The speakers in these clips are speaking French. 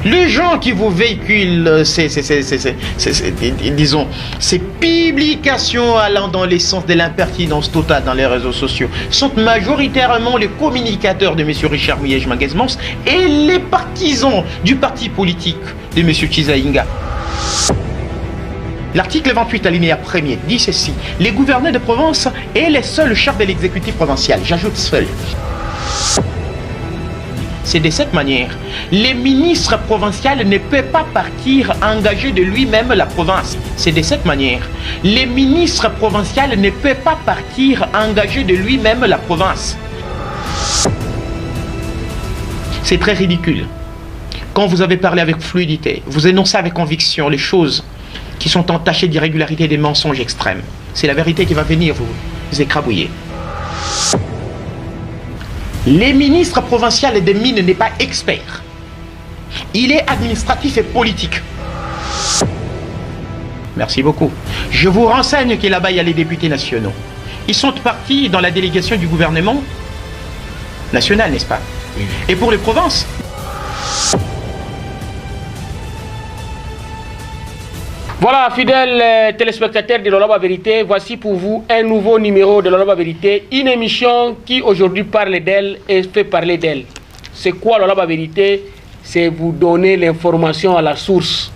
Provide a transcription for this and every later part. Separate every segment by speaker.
Speaker 1: Les gens qui vous véhiculent disons, ces publications allant dans les sens de l'impertinence totale dans les réseaux sociaux sont majoritairement les communicateurs de M. Richard Muyej-Manguez-Mons et les partisans du parti politique de M. Chizaïnga. L'article 28 alinéa 1er dit ceci: les gouverneurs de province et les seuls chefs de l'exécutif provincial. J'ajoute seul. C'est de cette manière, le ministre provincial ne peut pas partir engager de lui-même la province. C'est de cette manière, le ministre provincial ne peut pas partir engager de lui-même la province. C'est très ridicule. Quand vous avez parlé avec fluidité, vous énoncez avec conviction les choses qui sont entachées d'irrégularités et de mensonges extrêmes. C'est la vérité qui va venir vous écrabouiller. Le ministre provincial des Mines n'est pas expert. Il est administratif et politique. Merci beaucoup. Je vous renseigne que là-bas, il y a les députés nationaux. Ils sont partis dans la délégation du gouvernement national, n'est-ce pas? Oui. Et pour les provinces?
Speaker 2: Voilà, fidèles téléspectateurs de Loloba Vérité, voici pour vous un nouveau numéro de Loloba Vérité, une émission qui aujourd'hui parle d'elle et fait parler d'elle. C'est quoi Loloba Vérité? C'est vous donner l'information à la source,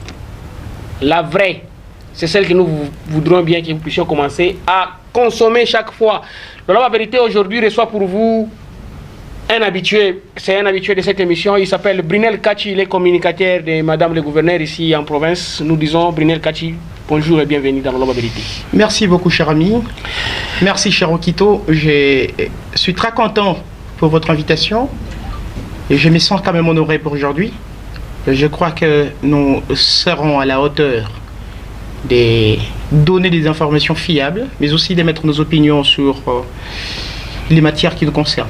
Speaker 2: la vraie. C'est celle que nous voudrons bien que vous puissiez commencer à consommer chaque fois. Loloba Vérité aujourd'hui reçoit pour vous un habitué, c'est un habitué de cette émission, il s'appelle Brunel Kachi, il est communicateur de Madame le Gouverneur ici en province. Nous disons Brunel Kachi, bonjour et bienvenue dans Loloba Vérité.
Speaker 1: Merci beaucoup cher ami, merci cher Okito, je suis très content pour votre invitation et je me sens quand même honoré pour aujourd'hui. Je crois que nous serons à la hauteur de donner des informations fiables, mais aussi de mettre nos opinions sur les matières qui nous concernent.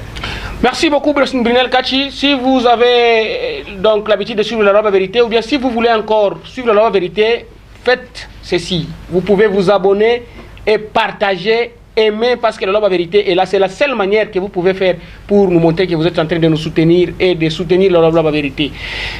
Speaker 2: Merci beaucoup Brunel Kachi. Si vous avez donc l'habitude de suivre la Loloba Vérité ou bien si vous voulez encore suivre la Loloba Vérité, faites ceci. Vous pouvez vous abonner et partager, aimer, parce que la Loloba Vérité est là. C'est la seule manière que vous pouvez faire pour nous montrer que vous êtes en train de nous soutenir et de soutenir la Loloba Vérité.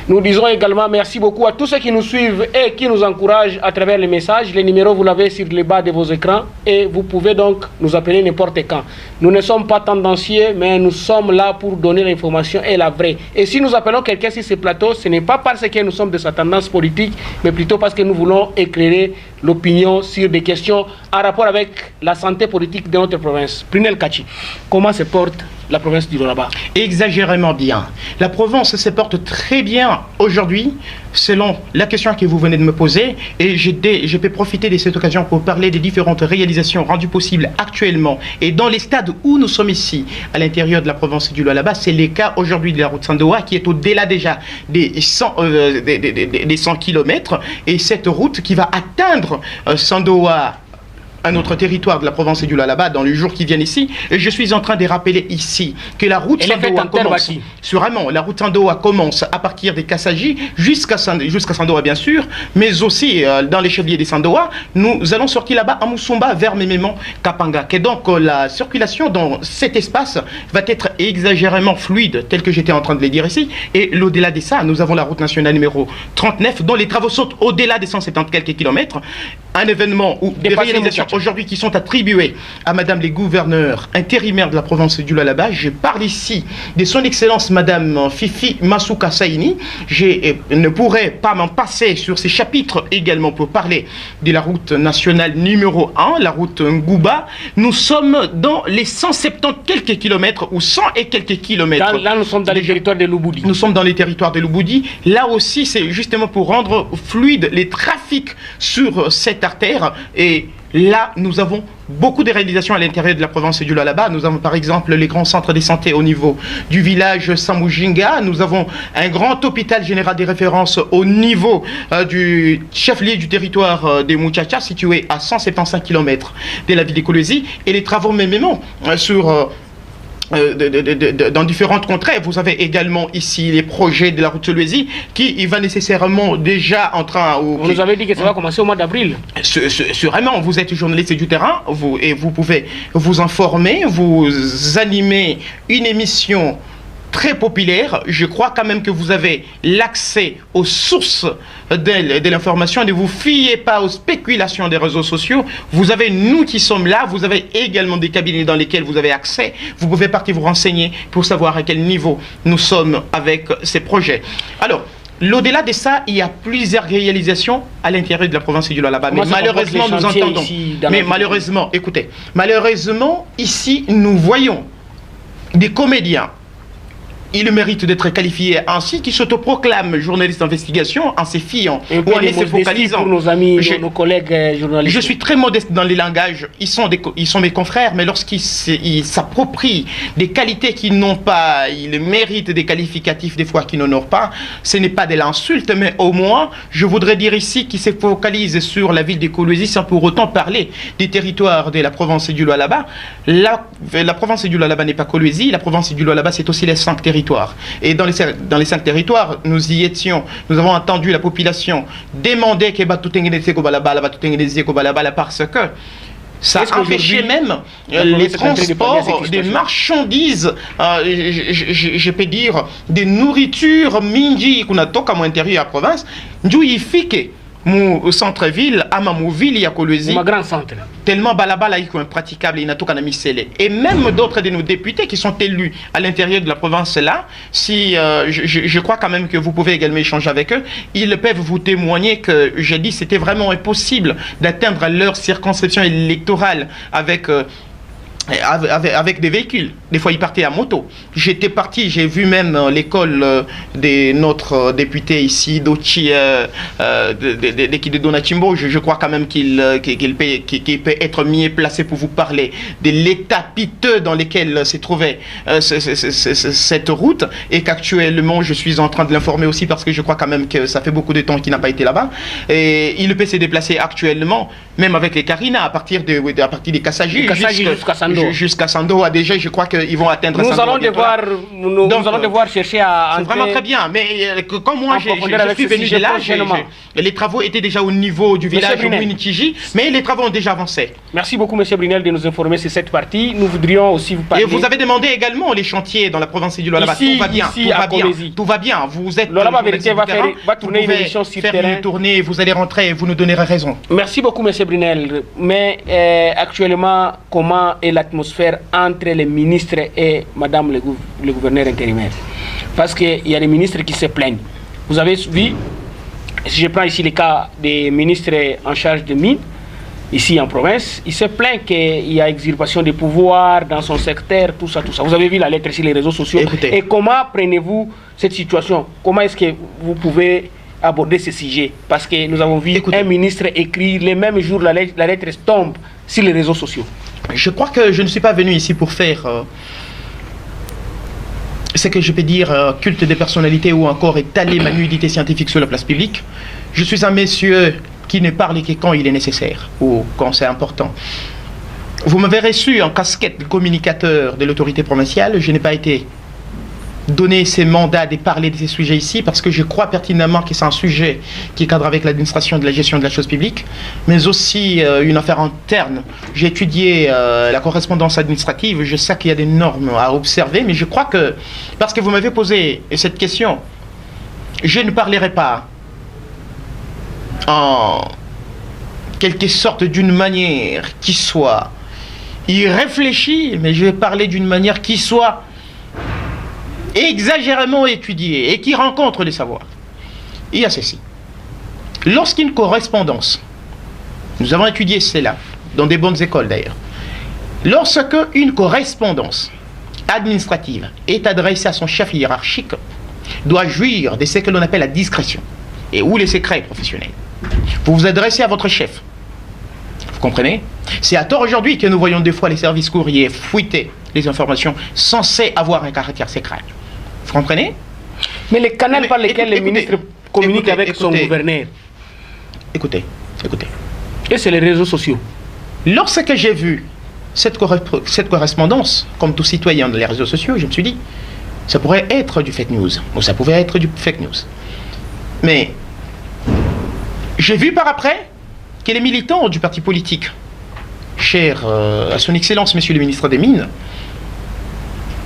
Speaker 2: Nous disons également merci beaucoup à tous ceux qui nous suivent et qui nous encouragent à travers les messages. Les numéros, vous l'avez sur le bas de vos écrans et vous pouvez donc nous appeler n'importe quand. Nous ne sommes pas tendancieux, mais nous sommes là pour donner l'information et la vraie. Et si nous appelons quelqu'un sur ce plateau, ce n'est pas parce que nous sommes de sa tendance politique, mais plutôt parce que nous voulons éclairer l'opinion sur des questions en rapport avec la santé politique de notre province. Brunel Kachi, comment se porte la province du Lolaba?
Speaker 1: Exagérément bien. La province se porte très bien aujourd'hui, selon la question que vous venez de me poser, et je peux profiter de cette occasion pour parler des différentes réalisations rendues possibles actuellement et dans les stades où nous sommes ici, à l'intérieur de la province du Lolaba. C'est le cas aujourd'hui de la route Sandoa qui est au-delà déjà des 100 km, et cette route qui va atteindre Sandoa, un autre territoire de la province du Lolaba dans les jours qui viennent ici. Et je suis en train de rappeler ici que la route Sandoa commence, sûrement, la route Sandoa commence à partir des Kassaji jusqu'à Sandoa bien sûr, mais aussi dans les chevaliers des Sandoa, nous allons sortir là-bas à Moussumba vers Mememon, Kapanga. Et donc la circulation dans cet espace va être exagérément fluide, tel que j'étais en train de le dire ici. Et au-delà de ça, nous avons la route nationale numéro 39, dont les travaux sont au-delà des 170 quelques kilomètres. Un événement où des réalisations aujourd'hui qui sont attribuées à Madame les gouverneurs intérimaires de la province du Lolaba. Je parle ici de son Excellence Madame Fifi Masuka Saini. Je ne pourrais pas m'en passer sur ces chapitres également pour parler de la route nationale numéro 1, la route Ngouba. Nous sommes dans les 170 quelques kilomètres ou 100 et quelques kilomètres.
Speaker 2: Là, nous sommes dans les territoires de Louboudi.
Speaker 1: Nous sommes dans les territoires de Louboudi. Là aussi, c'est justement pour rendre fluide les trafics sur cette artère. Et là, nous avons beaucoup de réalisations à l'intérieur de la province du Lolaba. Nous avons par exemple les grands centres de santé au niveau du village Samujinga. Nous avons un grand hôpital général de référence au niveau du chef-lieu du territoire des Muchacha, situé à 175 km de la ville de Kolwezi. Et les travaux même sur dans différentes contrées. Vous avez également ici les projets de la route Kolwezi qui va nécessairement déjà en train...
Speaker 2: Vous nous avez dit que ça va commencer au mois d'avril.
Speaker 1: Sûrement, vous êtes journaliste du terrain et vous pouvez vous informer, vous animer une émission très populaire. Je crois quand même que vous avez l'accès aux sources de l'information. Ne vous fiez pas aux spéculations des réseaux sociaux. Vous avez nous qui sommes là. Vous avez également des cabinets dans lesquels vous avez accès. Vous pouvez partir vous renseigner pour savoir à quel niveau nous sommes avec ces projets. Alors, l'au-delà de ça, il y a plusieurs réalisations à l'intérieur de la province du Lualaba. Mais malheureusement, nous entendons. Mais malheureusement, écoutez, malheureusement, ici, nous voyons des comédiens. Il mérite d'être qualifié ainsi, qui s'autoproclament journalistes d'investigation en se fiant ou en se focalisant.
Speaker 2: Pour nos amis, nos collègues journalistes.
Speaker 1: Je suis très modeste dans les langages. Ils sont mes confrères, mais lorsqu'ils s'approprient des qualités qu'ils n'ont pas, ils méritent des qualificatifs des fois qu'ils n'honorent pas. Ce n'est pas de l'insulte, mais au moins, je voudrais dire ici qu'ils se focalisent sur la ville de Kolwezi sans pour autant parler des territoires de la province du Lualaba. La province du Lualaba n'est pas Kolwezi. La province du Lualaba, c'est aussi les 5 territoires. Et dans les 5 territoires, nous y étions, nous avons entendu la population demander que parce que ça empêchait même les transports des marchandises, je peux dire, des nourritures minji qu'on a toqué à l'intérieur de la province, d'où il fait que mon centre-ville, à ma ville, il y a Kolwezi.
Speaker 2: Mon grand centre.
Speaker 1: Tellement balabala est impraticable, il n'a tout qu'à miscellé. Et même d'autres de nos députés qui sont élus à l'intérieur de la province là, si je crois quand même que vous pouvez également échanger avec eux, ils peuvent vous témoigner que j'ai dit c'était vraiment impossible d'atteindre leur circonscription électorale avec des véhicules. Des fois, ils partaient à moto. J'étais parti, j'ai vu même l'école de notre député ici, Dochi, de Donachimbo. Je crois quand même qu'il peut être mieux placé pour vous parler de l'état piteux dans lequel se trouvait cette route et qu'actuellement, je suis en train de l'informer aussi parce que je crois quand même que ça fait beaucoup de temps qu'il n'a pas été là-bas. Et il peut se déplacer actuellement, même avec les Carina, à partir des Kassaji jusqu'à Sando. Déjà, je crois qu'ils vont atteindre
Speaker 2: Sando. Nous allons devoir chercher à...
Speaker 1: C'est vraiment très bien, mais comme moi, je suis venu de là, les travaux étaient déjà au niveau du village de Mouinitiji, mais les travaux ont déjà avancé.
Speaker 2: Merci beaucoup, M. Brunel, de nous informer sur cette partie. Nous voudrions aussi vous parler...
Speaker 1: Et vous avez demandé également les chantiers dans la province du Lualaba. Tout va bien, tout va bien. Vous êtes...
Speaker 2: Lualaba Vérité va tourner une émission sur terrain.
Speaker 1: Vous allez rentrer et vous nous donnerez raison.
Speaker 2: Merci beaucoup, M. Brunel. Mais actuellement, comment est l'atmosphère entre les ministres et Madame le gouverneur intérimaire? Parce qu'il y a des ministres qui se plaignent. Vous avez vu, si je prends ici le cas des ministres en charge de mines, ici en province, il se plaint qu'il y a extirpation des pouvoirs dans son secteur, tout ça, tout ça. Vous avez vu la lettre sur les réseaux sociaux. Écoutez. Et comment prenez-vous cette situation? Comment est-ce que vous pouvez aborder ce sujet? Parce que nous avons vu un ministre écrire le même jour, la lettre tombe sur les réseaux sociaux.
Speaker 1: Je crois que je ne suis pas venu ici pour faire ce que je peux dire culte des personnalités ou encore étaler ma nudité scientifique sur la place publique. Je suis un monsieur qui ne parle que quand il est nécessaire ou quand c'est important. Vous m'avez reçu en casquette de communicateur de l'autorité provinciale. Je n'ai pas été donné ces mandats de parler de ces sujets ici parce que je crois pertinemment que c'est un sujet qui cadre avec l'administration de la gestion de la chose publique, mais aussi une affaire interne. J'ai étudié la correspondance administrative, je sais qu'il y a des normes à observer, mais je crois que, parce que vous m'avez posé cette question, je ne parlerai pas en quelque sorte d'une manière qui soit irréfléchie, mais je vais parler d'une manière qui soit exagérément étudié et qui rencontre les savoirs. Il y a ceci. Lorsqu'une correspondance, nous avons étudié cela dans des bonnes écoles d'ailleurs, lorsque une correspondance administrative est adressée à son chef hiérarchique, doit jouir de ce que l'on appelle la discrétion et ou les secrets professionnels. Vous vous adressez à votre chef. Vous comprenez? C'est à tort aujourd'hui que nous voyons des fois les services courriers fuiter les informations censées avoir un caractère secret. Vous comprenez?
Speaker 2: Mais les canaux par lesquels les ministres communiquent avec son gouverneur.
Speaker 1: Écoutez.
Speaker 2: Et c'est les réseaux sociaux.
Speaker 1: Lorsque j'ai vu cette correspondance, comme tout citoyen dans les réseaux sociaux, je me suis dit, ça pourrait être du fake news, ou ça pouvait être du fake news. Mais j'ai vu par après que les militants du parti politique, cher à son excellence, monsieur le ministre des Mines,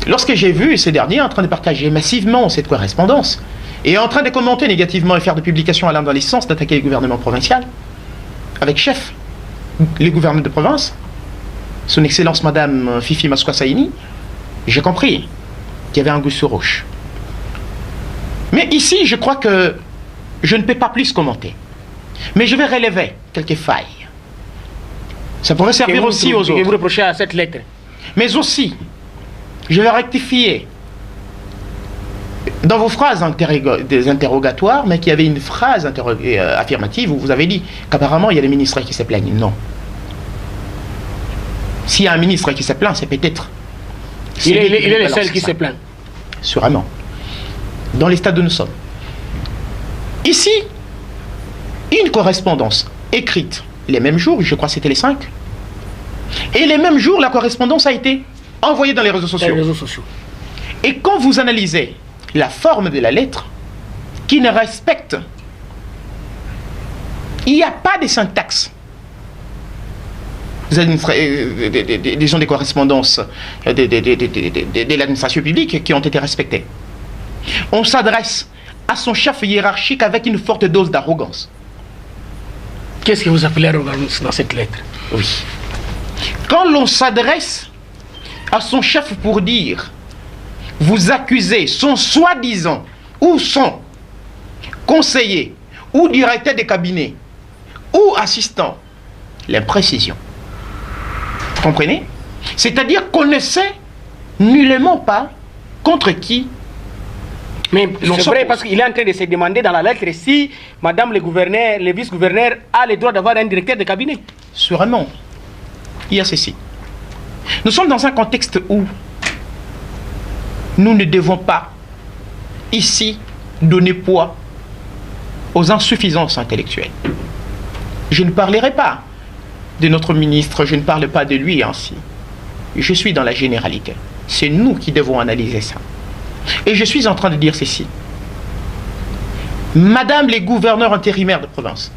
Speaker 1: lorsque j'ai vu ces derniers en train de partager massivement cette correspondance, et en train de commenter négativement et faire des publications allant dans les sens d'attaquer le gouvernement provincial, avec chef, les gouverneurs de province, son Excellence Madame Fifi Maskoua Saini, j'ai compris qu'il y avait un goût sur roche. Mais ici, je crois que je ne peux pas plus commenter. Mais je vais relever quelques failles. Ça pourrait servir aussi aux autres.
Speaker 2: Et vous reprochez à cette lettre.
Speaker 1: Mais aussi, je vais rectifier dans vos phrases des interrogatoires, mais qu'il y avait une phrase affirmative où vous avez dit qu'apparemment il y a des ministres qui se plaignent. Non. S'il y a un ministre qui se plaint, c'est peut-être...
Speaker 2: Il est le seul qui se plaint.
Speaker 1: Sûrement. Dans les stades où nous sommes. Ici, une correspondance écrite les mêmes jours, je crois que c'était les 5, et les mêmes jours, la correspondance a été envoyée dans les réseaux sociaux. Et quand vous analysez la forme de la lettre, qui ne respecte, il n'y a pas de syntaxe. Des gens des correspondances de l'administration publique qui ont été respectées. On s'adresse à son chef hiérarchique avec une forte dose d'arrogance.
Speaker 2: Qu'est-ce que vous appelez arrogance dans cette lettre?
Speaker 1: Oui. Quand l'on s'adresse à son chef pour dire, vous accusez son soi-disant ou son conseiller ou directeur de cabinet ou assistant, l'imprécision. Vous comprenez? C'est-à-dire qu'on ne sait nullement pas contre qui.
Speaker 2: Mais c'est vrai parce qu'il est en train de se demander dans la lettre si madame le gouverneur, le vice-gouverneur a le droit d'avoir un directeur de cabinet.
Speaker 1: Sûrement. Il y a ceci. Nous sommes dans un contexte où nous ne devons pas ici donner poids aux insuffisances intellectuelles. Je ne parlerai pas de notre ministre, je ne parle pas de lui ainsi. Je suis dans la généralité. C'est nous qui devons analyser ça. Et je suis en train de dire ceci. Madame les gouverneurs intérimaires de province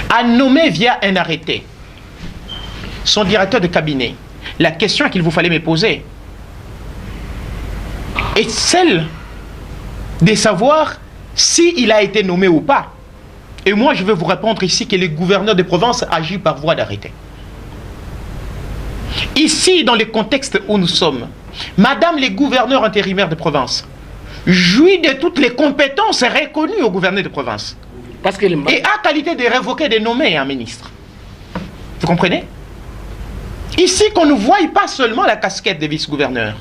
Speaker 1: a nommé via un arrêté son directeur de cabinet. La question qu'il vous fallait me poser est celle de savoir s'il a été nommé ou pas. Et moi, je vais vous répondre ici que le gouverneur de province agit par voie d'arrêté. Ici, dans le contexte où nous sommes, madame les gouverneurs intérimaires de province jouit de toutes les compétences reconnues au gouverneur de province.
Speaker 2: Parce que
Speaker 1: et a qualité de révoquer, de nommer un ministre. Vous comprenez? Ici, qu'on ne voie pas seulement la casquette des vice-gouverneurs.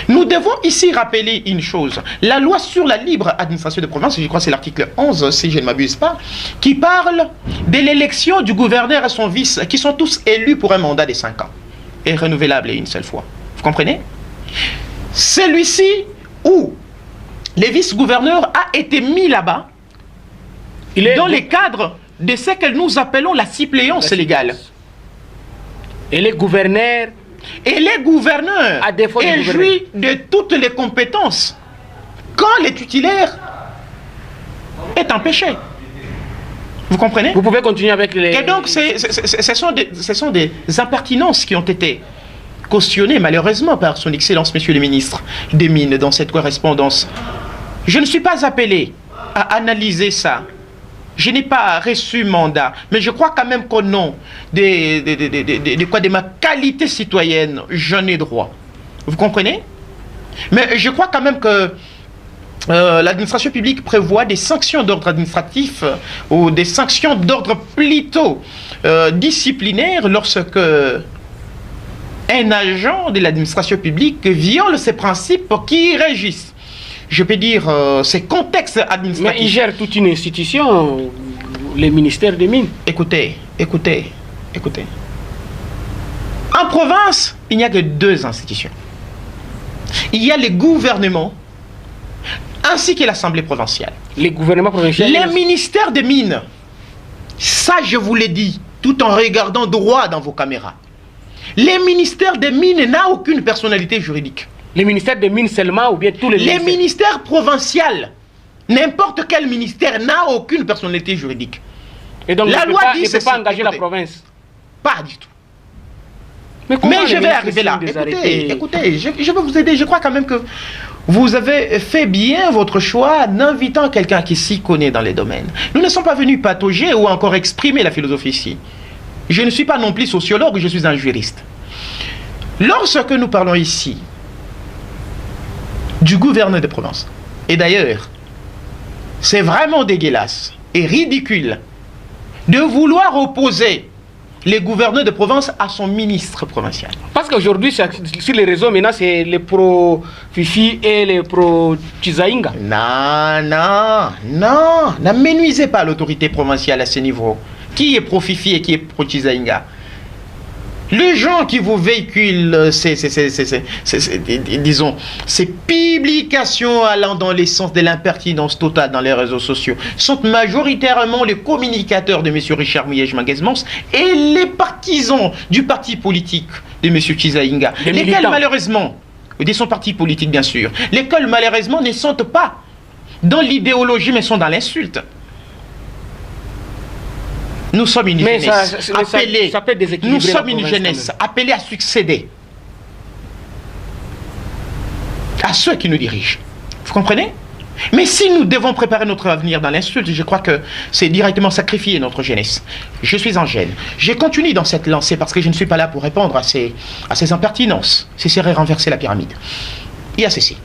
Speaker 1: Nous devons ici rappeler une chose. La loi sur la libre administration de province, je crois que c'est l'article 11, si je ne m'abuse pas, qui parle de l'élection du gouverneur et son vice, qui sont tous élus pour un mandat de 5 ans, et renouvelable une seule fois. Vous comprenez? Celui-ci, où le vice-gouverneur a été mis là-bas, dans le cadre de ce que nous appelons la suppléance légale.
Speaker 2: Et les gouverneurs
Speaker 1: jouissent de toutes les compétences quand le titulaire est empêché. Vous comprenez?
Speaker 2: Vous pouvez continuer avec les...
Speaker 1: Et donc, ce sont des impertinences qui ont été cautionnées malheureusement par son Excellence Monsieur le Ministre des Mines dans cette correspondance. Je ne suis pas appelé à analyser ça. Je n'ai pas reçu mandat, mais je crois quand même qu'au nom de ma qualité citoyenne, j'en ai droit. Vous comprenez? Mais je crois quand même que l'administration publique prévoit des sanctions d'ordre administratif ou des sanctions d'ordre plutôt disciplinaire lorsque un agent de l'administration publique viole ces principes qui régissent, je peux dire, ces contextes administratifs.
Speaker 2: Mais il gère toute une institution, les ministères des Mines.
Speaker 1: Écoutez. En province, il n'y a que 2 institutions. Il y a les gouvernements ainsi que l'Assemblée provinciale.
Speaker 2: Les gouvernements provinciaux.
Speaker 1: Les ministères des Mines. Ça, je vous l'ai dit, tout en regardant droit dans vos caméras. Les ministères des Mines n'ont aucune personnalité juridique.
Speaker 2: Les ministères des Mines seulement ou bien tous les ministères?
Speaker 1: Les ministères provinciaux, n'importe quel ministère n'a aucune personnalité juridique.
Speaker 2: Et donc la loi dit ne peut pas engager la province?
Speaker 1: Pas du tout.
Speaker 2: Mais
Speaker 1: je vais arriver là. Écoutez, je vais vous aider. Je crois quand même que vous avez fait bien votre choix en invitant quelqu'un qui s'y connaît dans les domaines. Nous ne sommes pas venus patauger ou encore exprimer la philosophie ici. Je ne suis pas non plus sociologue, je suis un juriste. Lorsque nous parlons ici du gouverneur de Provence, et d'ailleurs, c'est vraiment dégueulasse et ridicule de vouloir opposer les gouverneurs de Provence à son ministre provincial.
Speaker 2: Parce qu'aujourd'hui, sur les réseaux, maintenant, c'est les pro-Fifi et les pro-Chizaïnga.
Speaker 1: Non, n'amenuisez pas l'autorité provinciale à ce niveau. Qui est pro-Fifi et qui est pro-Chizaïnga? Les gens qui vous véhiculent disons, ces publications allant dans le sens de l'impertinence totale dans les réseaux sociaux sont majoritairement les communicateurs de M. Richard Mouillej-Manguez-Mons et les partisans du parti politique de M. Chizaïnga. Lesquels malheureusement, de son parti politique bien sûr, lesquels malheureusement ne sont pas dans l'idéologie mais sont dans l'insulte. Nous sommes une jeunesse appelée, nous sommes une jeunesse appelée à succéder à ceux qui nous dirigent. Vous comprenez? Mais si nous devons préparer notre avenir dans l'insulte, je crois que c'est directement sacrifier notre jeunesse. Je suis en gêne. Je continue dans cette lancée parce que je ne suis pas là pour répondre à ces impertinences. Ce serait renverser la pyramide. Il y a ceci.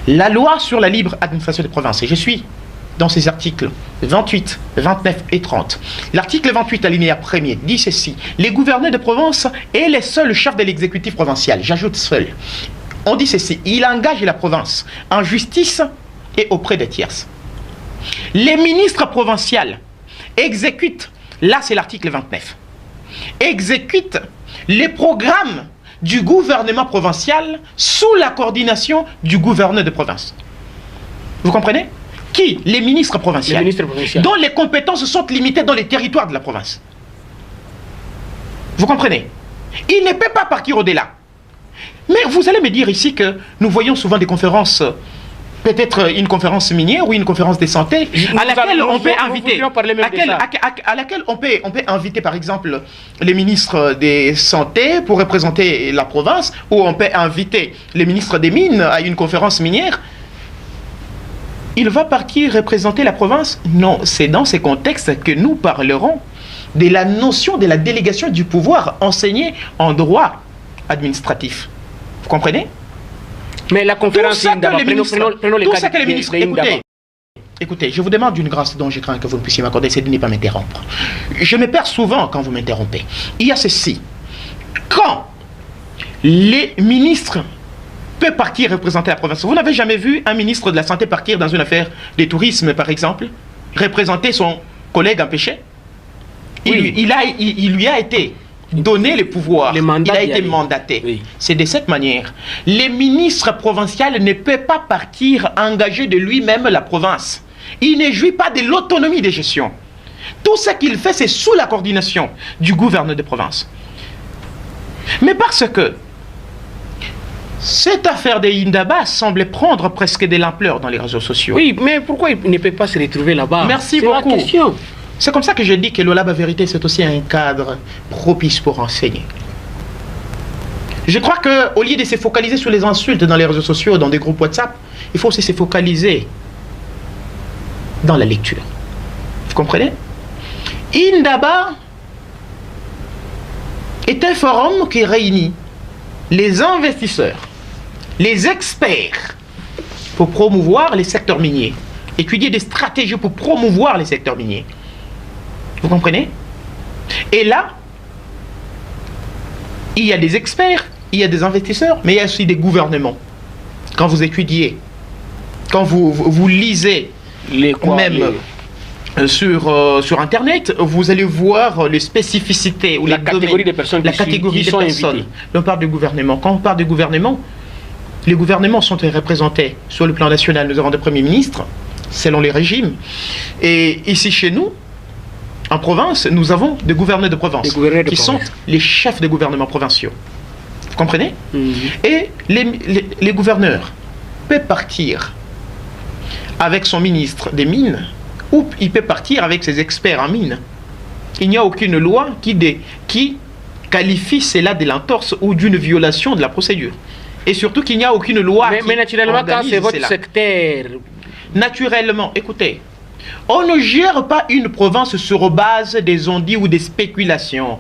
Speaker 1: La loi sur la libre administration des provinces, et je suis dans ces articles 28, 29 et 30. L'article 28, alinéa 1er, dit ceci. Les gouverneurs de province et les seuls chefs de l'exécutif provincial, j'ajoute seul. On dit ceci. Il engage la province en justice et auprès des tierces. Les ministres provinciaux exécutent, là c'est l'article 29, exécutent les programmes du gouvernement provincial sous la coordination du gouverneur de province. Vous comprenez? Qui? Les ministres provinciaux, dont les compétences sont limitées dans les territoires de la province. Vous comprenez? Il ne peut pas partir au-delà. Mais vous allez me dire ici que nous voyons souvent des conférences, peut-être une conférence minière ou une conférence de santé, à laquelle on peut inviter, à laquelle on peut inviter par exemple les ministres des santé pour représenter la province, ou on peut inviter les ministres des mines à une conférence minière. Il va partir représenter la province? Non, c'est dans ces contextes que nous parlerons de la notion de la délégation du pouvoir enseignée en droit administratif. Vous comprenez?
Speaker 2: Mais la conférence
Speaker 1: que les ministres, écoutez, je vous demande une grâce dont je crains que vous ne puissiez m'accorder, c'est de ne pas m'interrompre. Je me perds souvent quand vous m'interrompez. Il y a ceci. Quand les ministres peut partir représenter la province. Vous n'avez jamais vu un ministre de la Santé partir dans une affaire de tourisme, par exemple, représenter son collègue empêché? Oui. Il lui a été donné le pouvoir, il a été mandaté. Oui. C'est de cette manière. Les ministres provinciaux ne peuvent pas partir engager de lui-même la province. Il ne jouit pas de l'autonomie de gestion. Tout ce qu'il fait, c'est sous la coordination du gouverneur de province. Mais parce que cette affaire de Indaba semble prendre presque de l'ampleur dans les réseaux sociaux.
Speaker 2: Oui, mais pourquoi il ne peut pas se retrouver là-bas?
Speaker 1: Merci beaucoup. C'est comme ça que je dis que le Lab Vérité, c'est aussi un cadre propice pour enseigner. Je crois qu'au lieu de se focaliser sur les insultes dans les réseaux sociaux, dans des groupes WhatsApp, il faut aussi se focaliser dans la lecture. Vous comprenez? Indaba est un forum qui réunit les investisseurs, les experts pour promouvoir les secteurs miniers, étudier des stratégies pour promouvoir les secteurs miniers. Vous comprenez? Et là, il y a des experts, il y a des investisseurs, mais il y a aussi des gouvernements. Quand vous étudiez, quand vous lisez sur Internet, vous allez voir les spécificités ou
Speaker 2: la catégorie des personnes qui sont invitées.
Speaker 1: On parle du gouvernement. Quand on parle du gouvernement, les gouvernements sont représentés sur le plan national. Nous avons des premiers ministres, selon les régimes. Et ici, chez nous, en province, nous avons des gouverneurs de province qui sont les chefs des gouvernements provinciaux. Vous comprenez? Et les gouverneurs peuvent partir avec son ministre des Mines, ou il peut partir avec ses experts en mines. Il n'y a aucune loi qui qualifie cela de l'entorse ou d'une violation de la procédure. Et surtout qu'il n'y a aucune loi
Speaker 2: Mais naturellement, quand c'est votre
Speaker 1: cela.
Speaker 2: secteur...
Speaker 1: Naturellement, écoutez, on ne gère pas une province sur base des on-dit ou des spéculations,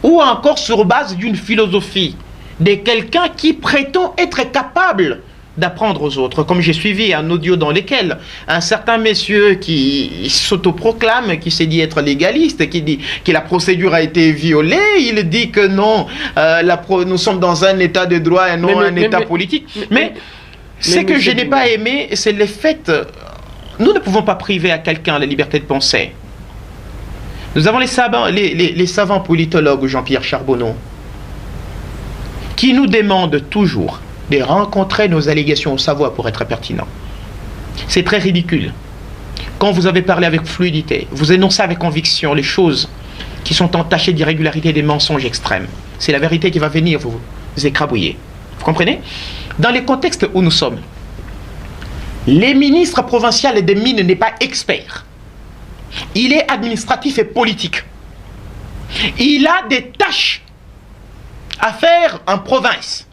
Speaker 1: ou encore sur base d'une philosophie, de quelqu'un qui prétend être capable d'apprendre aux autres. Comme j'ai suivi un audio dans lequel un certain monsieur qui s'autoproclame, qui s'est dit être légaliste, qui dit que la procédure a été violée, il dit que non, nous sommes dans un état de droit et non un état politique. Mais ce que je n'ai pas aimé, c'est le fait... Nous ne pouvons pas priver à quelqu'un la liberté de penser. Nous avons les savants politologues, Jean-Pierre Charbonneau, qui nous demandent toujours de rencontrer nos allégations au savoir pour être pertinent. C'est très ridicule. Quand vous avez parlé avec fluidité, vous énoncez avec conviction les choses qui sont entachées d'irrégularités et des mensonges extrêmes. C'est la vérité qui va venir vous écrabouiller. Vous comprenez? Dans les contextes où nous sommes, le ministre provincial des Mines n'est pas expert. Il est administratif et politique. Il a des tâches à faire en province.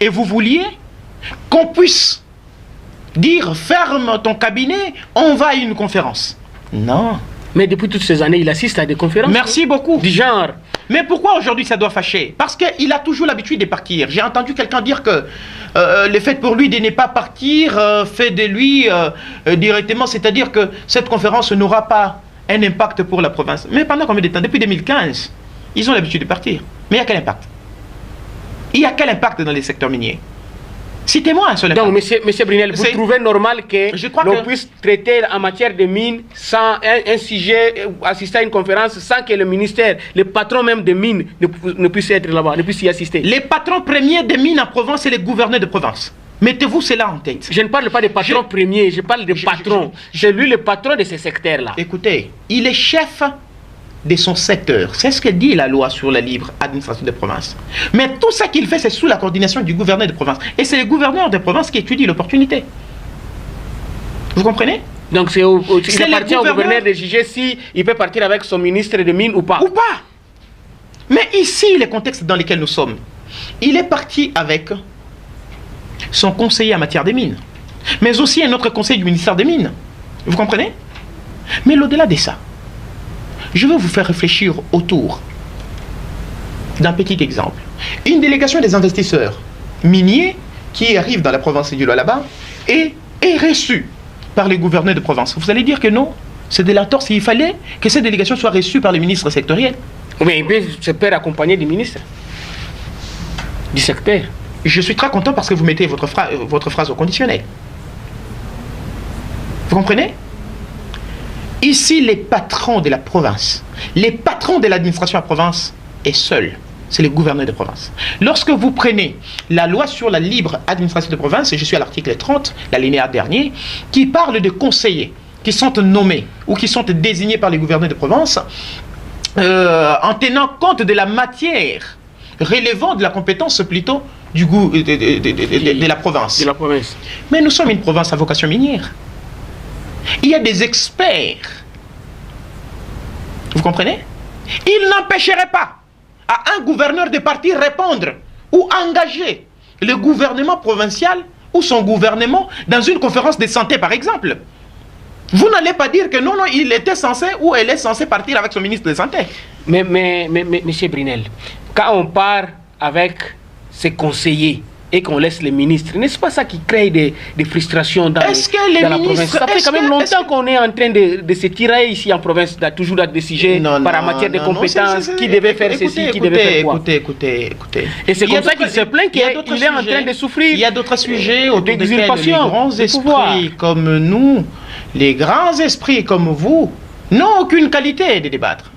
Speaker 1: Et vous vouliez qu'on puisse dire ferme ton cabinet, on va à une conférence. Non.
Speaker 2: Mais depuis toutes ces années, il assiste à des conférences.
Speaker 1: Merci beaucoup.
Speaker 2: Du genre.
Speaker 1: Mais pourquoi aujourd'hui ça doit fâcher? Parce qu'il a toujours l'habitude de partir. J'ai entendu quelqu'un dire que le fait pour lui de ne pas partir fait de lui directement, c'est-à-dire que cette conférence n'aura pas un impact pour la province. Mais pendant combien de temps? Depuis 2015, ils ont l'habitude de partir. Mais il y a quel impact? Il y a quel impact dans les secteurs miniers? Citez-moi un seul impact.
Speaker 2: Donc, monsieur Brunel, vous trouvez normal que l'on puisse traiter en matière de mines sans un sujet, assister à une conférence sans que le ministère, le patron même de mines ne puisse être là-bas, ne puisse y assister?
Speaker 1: Les patrons premiers des mines en province, c'est les gouverneurs de province. Mettez-vous cela en tête.
Speaker 2: Je ne parle pas des patrons premiers, je parle des patrons. C'est lui le patron de ces secteurs-là.
Speaker 1: Écoutez, il est chef de son secteur. C'est ce que dit la loi sur la libre administration des provinces. Mais tout ça qu'il fait, c'est sous la coordination du gouverneur de province. Et c'est le gouverneur de province qui étudie l'opportunité. Vous comprenez?
Speaker 2: Donc il appartient au gouverneur de juger si il peut partir avec son ministre de mines ou pas.
Speaker 1: Ou pas. Mais ici, le contexte dans lequel nous sommes, il est parti avec son conseiller en matière des mines, mais aussi un autre conseiller du ministère des Mines. Vous comprenez? Mais au-delà de ça, je veux vous faire réfléchir autour d'un petit exemple. Une délégation des investisseurs miniers qui arrive dans la province du Lualaba est reçue par les gouverneurs de province. Vous allez dire que non, c'est de la torse. Il fallait que cette délégation soit reçue par les ministres sectoriels.
Speaker 2: Mais il peut se faire accompagner du ministre du secteur.
Speaker 1: Je suis très content parce que vous mettez votre phrase au conditionnel. Vous comprenez? Ici, les patrons de la province, les patrons de l'administration à province est seul. C'est les gouverneurs de province. Lorsque vous prenez la loi sur la libre administration de province, et je suis à l'article 30, l'alinéa dernier, qui parle de conseillers qui sont nommés ou qui sont désignés par les gouverneurs de province, en tenant compte de la matière relevant de la compétence plutôt du goût de la province.
Speaker 2: De la province.
Speaker 1: Mais nous sommes une province à vocation minière. Il y a des experts. Vous comprenez? Il n'empêcherait pas à un gouverneur de partir répondre ou engager le gouvernement provincial ou son gouvernement dans une conférence de santé, par exemple. Vous n'allez pas dire que non, il était censé ou elle est censée partir avec son ministre de Santé.
Speaker 2: Mais monsieur Brunel, quand on part avec ses conseillers et qu'on laisse les ministres, n'est-ce pas ça qui crée des frustrations dans, la province? Ça fait quand même longtemps qu'on est en train de se tirer ici en province, toujours dans des sujets par la matière de compétences, qui devait faire ceci, qui devait faire quoi.
Speaker 1: Écoutez.
Speaker 2: Et c'est comme ça qu'il se plaint qu'il est en train de souffrir.
Speaker 1: Il y a d'autres sujets autour desquels les grands esprits comme nous, les grands esprits comme vous, n'ont aucune qualité de débattre.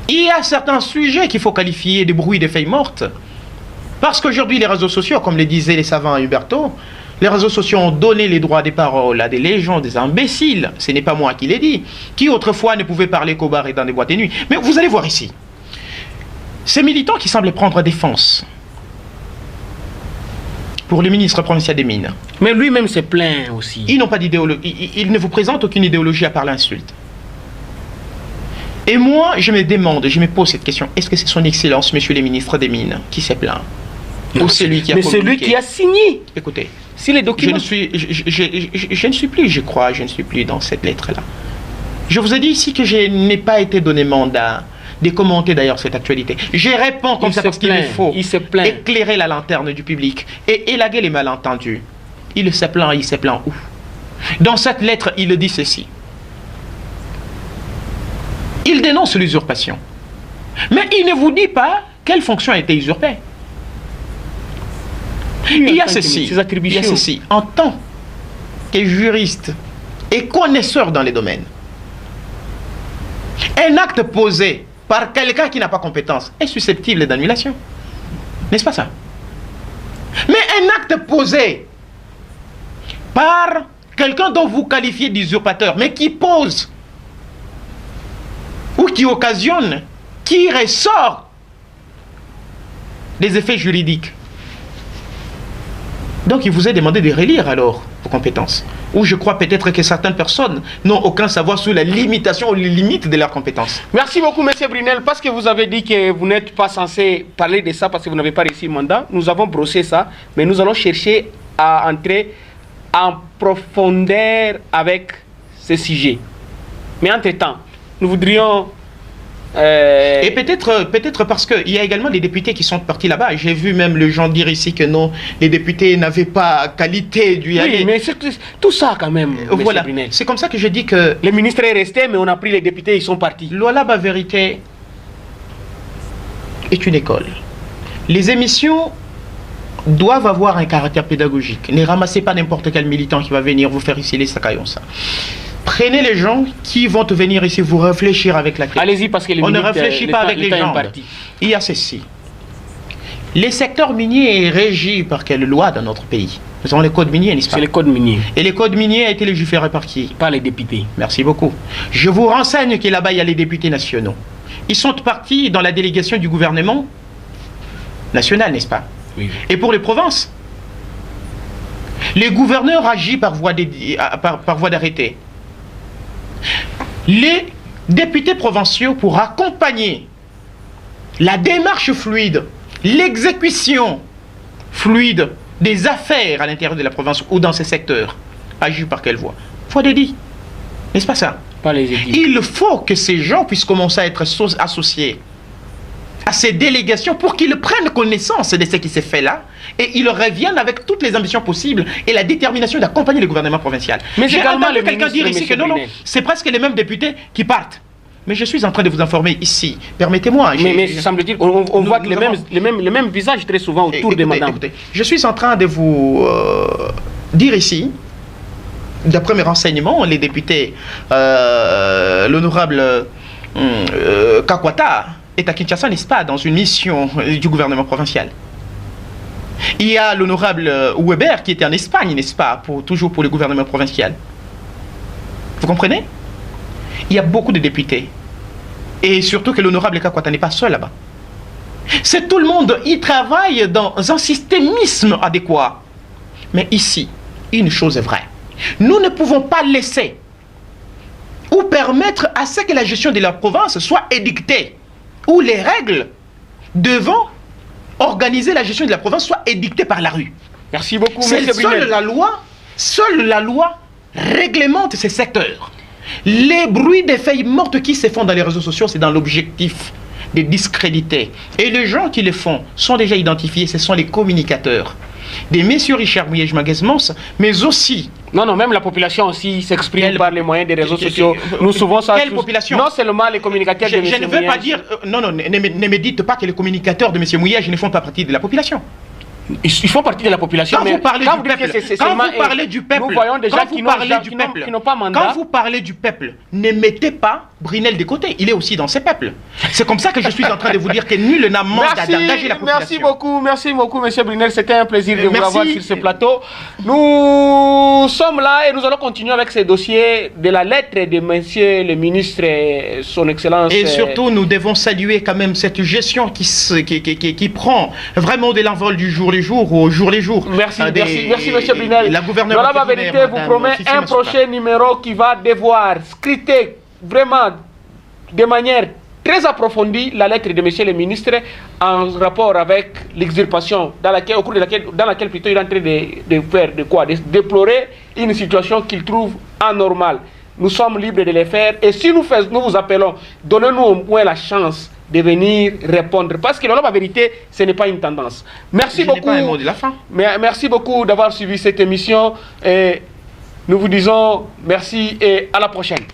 Speaker 1: Il y a certains sujets qu'il faut qualifier de bruit de feuilles mortes. Parce qu'aujourd'hui, les réseaux sociaux, comme le disaient les savants Huberto, les réseaux sociaux ont donné les droits des paroles à des légions, des imbéciles, ce n'est pas moi qui l'ai dit, qui autrefois ne pouvaient parler qu'au bar et dans des boîtes de nuit. Mais vous allez voir ici, ces militants qui semblent prendre défense pour le ministre provincial des Mines.
Speaker 2: Mais lui-même se plaint aussi.
Speaker 1: Ils n'ont pas d'idéologie, ils ne vous présentent aucune idéologie à part l'insulte. Et moi, je me demande, je me pose cette question, est-ce que c'est son Excellence, Monsieur le ministre des Mines, qui s'est plaint? Ou celui qui a
Speaker 2: communiqué? Mais celui qui a signé.
Speaker 1: Écoutez,
Speaker 2: si les documents...
Speaker 1: je ne suis plus, je crois, je ne suis plus dans cette lettre-là. Je vous ai dit ici que je n'ai pas été donné mandat de commenter d'ailleurs cette actualité. Je réponds comme ça parce qu'il faut éclairer la lanterne du public et élaguer les malentendus. Il se plaint où? Dans cette lettre, il dit ceci. Il dénonce l'usurpation. Mais il ne vous dit pas quelle fonction a été usurpée. Il y a ceci. En tant que juriste et connaisseur dans les domaines, un acte posé par quelqu'un qui n'a pas compétence est susceptible d'annulation. N'est-ce pas ça? Mais un acte posé par quelqu'un dont vous qualifiez d'usurpateur, mais qui pose ou qui occasionne, qui ressort des effets juridiques. Donc il vous est demandé de relire alors vos compétences. Ou je crois peut-être que certaines personnes n'ont aucun savoir sur la limitation ou les limites de leurs compétences.
Speaker 2: Merci beaucoup, M. Brunel, parce que vous avez dit que vous n'êtes pas censé parler de ça parce que vous n'avez pas réussi le mandat. Nous avons brossé ça, mais nous allons chercher à entrer en profondeur avec ce sujet. Mais entre-temps, nous voudrions...
Speaker 1: Et peut-être parce qu'il y a également des députés qui sont partis là-bas. J'ai vu même les gens dire ici que non, les députés n'avaient pas qualité d'y aller.
Speaker 2: Oui, mais tout ça quand même,
Speaker 1: voilà. C'est comme ça que je dis que...
Speaker 2: Le ministre est resté, mais on a pris les députés, ils sont partis.
Speaker 1: L'Oualaba Vérité est une école. Les émissions doivent avoir un caractère pédagogique. Ne ramassez pas n'importe quel militant qui va venir vous faire ici les sacaillons ça. Prenez les gens qui vont venir ici vous réfléchir avec la crise.
Speaker 2: Allez-y parce que
Speaker 1: on ne réfléchit pas avec les gens. Il y a ceci. Les secteurs miniers est régi par quelle loi dans notre pays? Nous avons les codes miniers, n'est-ce pas?
Speaker 2: C'est les codes miniers.
Speaker 1: Et les codes miniers ont été légiférés par qui?
Speaker 2: Par les députés.
Speaker 1: Merci beaucoup. Je vous renseigne que là-bas, il y a les députés nationaux. Ils sont partis dans la délégation du gouvernement national, n'est-ce pas?
Speaker 2: Oui.
Speaker 1: Et pour les provinces, les gouverneurs agissent par voie d'arrêté. Les députés provinciaux, pour accompagner la démarche fluide, l'exécution fluide des affaires à l'intérieur de la province ou dans ces secteurs, agissent par quelle voie? Voie d'édit. N'est-ce pas ça?
Speaker 2: Pas les édits.
Speaker 1: Il faut que ces gens puissent commencer à être associés à ces délégations pour qu'ils prennent connaissance de ce qui s'est fait là et ils reviennent avec toutes les ambitions possibles et la détermination d'accompagner le gouvernement provincial.
Speaker 2: Mais
Speaker 1: j'ai entendu quelqu'un dire ici que non, c'est presque les mêmes députés qui partent. Mais je suis en train de vous informer ici. Permettez-moi.
Speaker 2: Mais semble-t-il, on voit que les mêmes visages très souvent autour de madame.
Speaker 1: Écoutez, je suis en train de vous dire ici, d'après mes renseignements, les députés, l'honorable Kakwata, est à Kinshasa, n'est-ce pas, dans une mission du gouvernement provincial. Il y a l'honorable Weber qui était en Espagne, n'est-ce pas, toujours pour le gouvernement provincial. Vous comprenez? Il y a beaucoup de députés. Et surtout que l'honorable Kakwata n'est pas seul là-bas. C'est tout le monde, il travaille dans un systémisme adéquat. Mais ici, une chose est vraie. Nous ne pouvons pas laisser ou permettre à ce que la gestion de la province soit édictée, où les règles devant organiser la gestion de la province soient édictées par la rue.
Speaker 2: Merci beaucoup,
Speaker 1: M. Brunel. Seule la loi réglemente ces secteurs. Les bruits des feuilles mortes qui se font dans les réseaux sociaux, c'est dans l'objectif de discréditer. Et les gens qui le font sont déjà identifiés, ce sont les communicateurs. Des messieurs Richard Mouyej-Magazmans, mais aussi...
Speaker 2: Non, même la population aussi s'exprime par les moyens des réseaux sociaux. Nous souvent ça...
Speaker 1: Quelle population?
Speaker 2: Non seulement les communicateurs de M. Mouyej.
Speaker 1: Je ne veux pas dire... Non, ne me dites pas que les communicateurs de M. Mouyej ne font pas partie de la population.
Speaker 2: Ils font partie de la population.
Speaker 1: Quand vous parlez du peuple,
Speaker 2: nous voyons des gens qui n'ont pas mandat.
Speaker 1: Quand vous parlez du peuple, ne mettez pas Brunel de côté. Il est aussi dans ces peuples. C'est comme ça que je suis en train de vous dire que nul n'a mandat d'engager la population.
Speaker 2: Merci beaucoup, M. Brunel. C'était un plaisir de vous avoir sur ce plateau. Nous sommes là et nous allons continuer avec ce dossier de la lettre de M. le ministre, son Excellence.
Speaker 1: Et surtout, nous devons saluer quand même cette gestion qui prend vraiment de l'envol du jour les jours ou au jour les jours.
Speaker 2: Merci, M. Brunel.
Speaker 1: La gouverneure
Speaker 2: la vérité vous promet un prochain numéro qui va devoir scruter vraiment de manière très approfondie la lettre de M. le ministre en rapport avec l'extirpation dans laquelle plutôt il est en train de faire de déplorer une situation qu'il trouve anormale. Nous sommes libres de les faire et si nous vous appelons, donnez-nous au moins la chance de venir répondre. Parce que la vérité, ce n'est pas une tendance. Merci beaucoup.
Speaker 1: Pas un mot de la fin.
Speaker 2: Merci beaucoup d'avoir suivi cette émission et nous vous disons merci et à la prochaine.